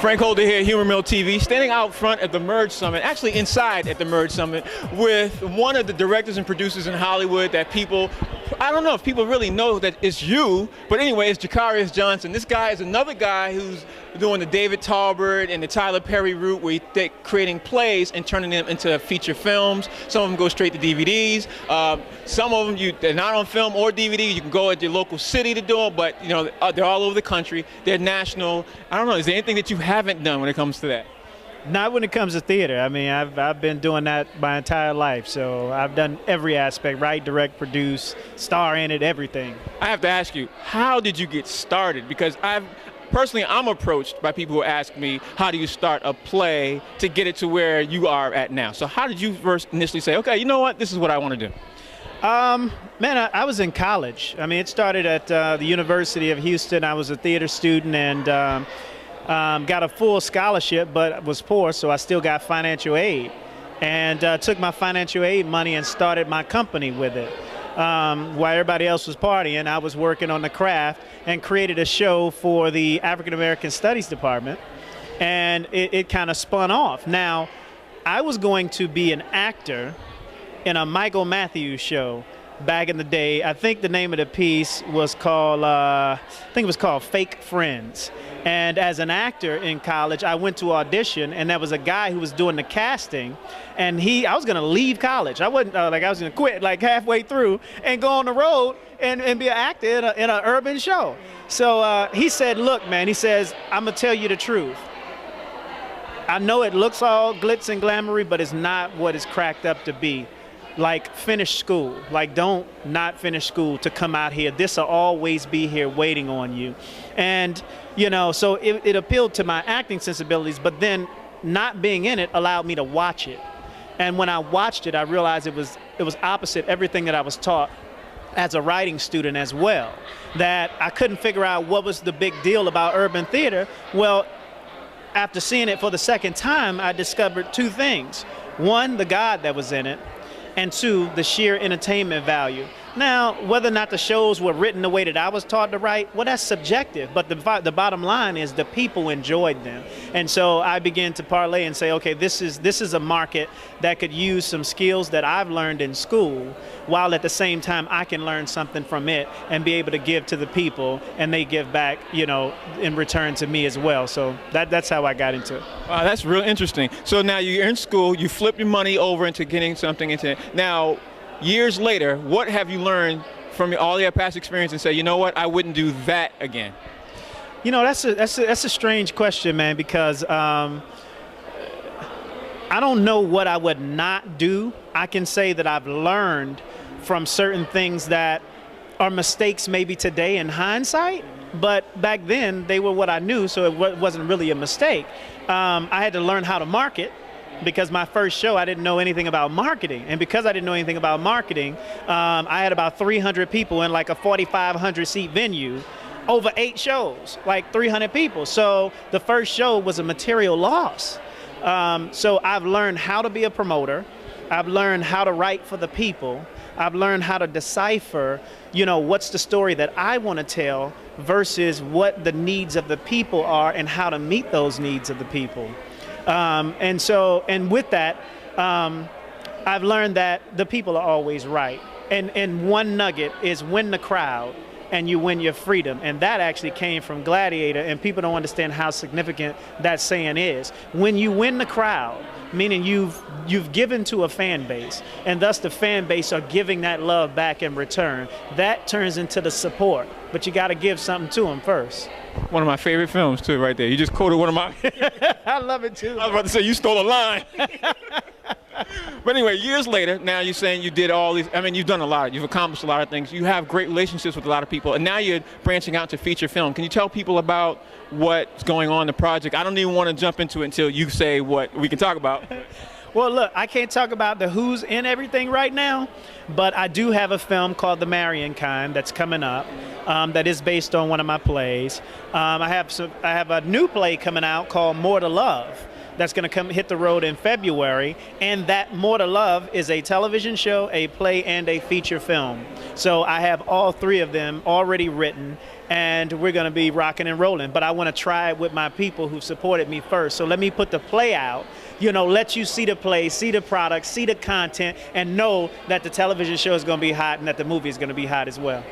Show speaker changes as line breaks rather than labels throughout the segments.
Frank Holder here, Humor Mill TV, standing out front at the Merge Summit, actually inside at the Merge Summit, with one of the directors and producers in Hollywood that people, I don't know if people really know that it's you, but anyway, it's Jakarius Johnson. This guy is another guy who's doing the David Talbert and the Tyler Perry route, where they're creating plays and turning them into feature films. Some of them go straight to DVDs. Some of them, they're not on film or DVD. You can go at your local city to do them, but you know, they're all over the country. They're national. I don't know, is there anything that you haven't done when it comes to that?
Not when it comes to theater. I mean, I've been doing that my entire life, so I've done every aspect, write, direct, produce, star in it, everything.
I have to ask you, how did you get started? Because personally, I'm approached by people who ask me, how do you start a play to get it to where you are at now? So how did you first initially say, okay, you know what, this is what I want to do?
Man, I was in college. I mean, it started at the University of Houston. I was a theater student and got a full scholarship, but was poor, so I still got financial aid. And took my financial aid money and started my company with it. While everybody else was partying, I was working on the craft and created a show for the African American Studies Department, and it kind of spun off. Now, I was going to be an actor in a Michael Matthews show back in the day. I think the name of the piece was called, Fake Friends. And as an actor in college, I went to audition, and there was a guy who was doing the casting, and I was gonna leave college. I wasn't I was gonna quit like halfway through and go on the road and be an actor in an urban show. So he said, look, man, he says, I'm gonna tell you the truth. I know it looks all glitz and glamoury, but it's not what it's cracked up to be. Like, finish school. Like, don't not finish school to come out here. This will always be here waiting on you. And, you know, so it appealed to my acting sensibilities, but then not being in it allowed me to watch it. And when I watched it, I realized it was opposite everything that I was taught as a writing student as well. That I couldn't figure out what was the big deal about urban theater. Well, after seeing it for the second time, I discovered two things. One, the God that was in it, and two, the sheer entertainment value. Now, whether or not the shows were written the way that I was taught to write, well, that's subjective, but the bottom line is the people enjoyed them. And so I began to parlay and say, okay, this is a market that could use some skills that I've learned in school, while at the same time I can learn something from it and be able to give to the people, and they give back, you know, in return to me as well. So that's how I got into it.
Wow, that's real interesting. So now you're in school, you flip your money over into getting something into it. Now, years later, what have you learned from all your past experience and say, you know what, I wouldn't do that again?
You know, that's a strange question, man, because I don't know what I would not do. I can say that I've learned from certain things that are mistakes maybe today in hindsight, but back then they were what I knew, so it wasn't really a mistake. I had to learn how to market, because my first show, I didn't know anything about marketing. And because I didn't know anything about marketing, I had about 300 people in like a 4,500 seat venue over 8 shows, like 300 people. So the first show was a material loss. So I've learned how to be a promoter. I've learned how to write for the people. I've learned how to decipher, you know, what's the story that I want to tell versus what the needs of the people are and how to meet those needs of the people. And with that, I've learned that the people are always right. And one nugget is win the crowd and you win your freedom. And that actually came from Gladiator, and people don't understand how significant that saying is. When you win the crowd, meaning you've given to a fan base, and thus the fan base are giving that love back in return, that turns into the support. But you got to give something to them first.
One of my favorite films, too, right there. You just quoted one of my...
I love it, too.
I was about to say, you stole a line. But anyway, years later, now you're saying you did all these, I mean, you've done a lot. You've accomplished a lot of things. You have great relationships with a lot of people, and now you're branching out to feature film. Can you tell people about what's going on in the project? I don't even want to jump into it until you say what we can talk about.
Well, look, I can't talk about the who's in everything right now, but I do have a film called The Marrying Kind that's coming up that is based on one of my plays. I have a new play coming out called More to Love that's going to hit the road in February, and that More to Love is a television show, a play, and a feature film. So I have all three of them already written, and we're going to be rocking and rolling. But I want to try it with my people who supported me first. So let me put the play out, you know, let you see the play, see the product, see the content, and know that the television show is going to be hot and that the movie is going to be hot as well.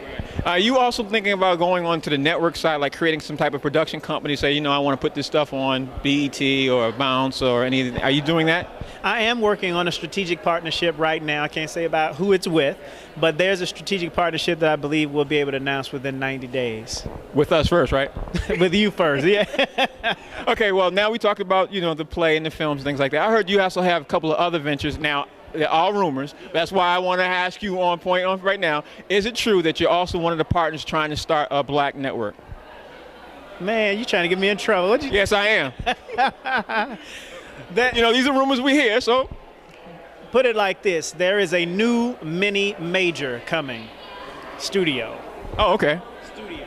Are you also thinking about going on to the network side, like creating some type of production company, say, you know, I want to put this stuff on BET or Bounce or anything? Are you doing that?
I am working on a strategic partnership right now. I can't say about who it's with, but there's a strategic partnership that I believe we'll be able to announce within 90 days.
With us first, right?
With you first, yeah.
Okay, well, now we talked about, you know, the play and the films and things like that. I heard you also have a couple of other ventures. Now, they're all rumors. That's why I want to ask you on point right now. Is it true that you're also one of the partners trying to start a black network?
Man, you're trying to get me in trouble.
Yes, I am. You know, these are rumors we hear, so.
Put it like this. There is a new mini major coming. Studio.
Oh, okay.
Studio.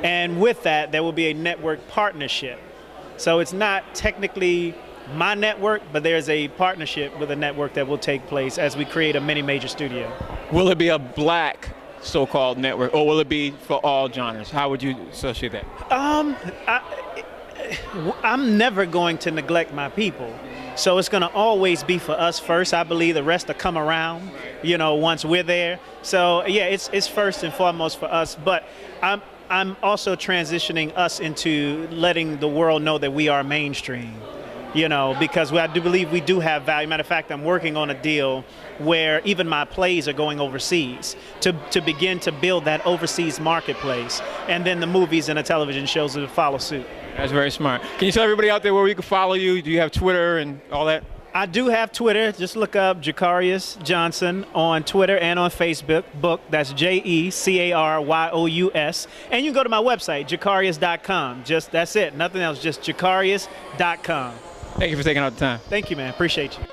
And with that, there will be a network partnership. So it's not technically my network, but there's a partnership with a network that will take place as we create a mini major studio.
Will it be a black so-called network, or will it be for all genres? How would you associate that?
I'm never going to neglect my people. So it's going to always be for us first. I believe the rest will come around, you know, once we're there. So yeah, it's first and foremost for us. But I'm also transitioning us into letting the world know that we are mainstream. You know, because I do believe we do have value. Matter of fact, I'm working on a deal where even my plays are going overseas to begin to build that overseas marketplace. And then the movies and the television shows will follow suit.
That's very smart. Can you tell everybody out there where we can follow you? Do you have Twitter and all that?
I do have Twitter. Just look up Jacarius Johnson on Twitter and on Facebook. That's Jecaryous. And you can go to my website, jacarius.com. That's it. Nothing else. Just jacarius.com.
Thank you for taking out the time.
Thank you, man. Appreciate you.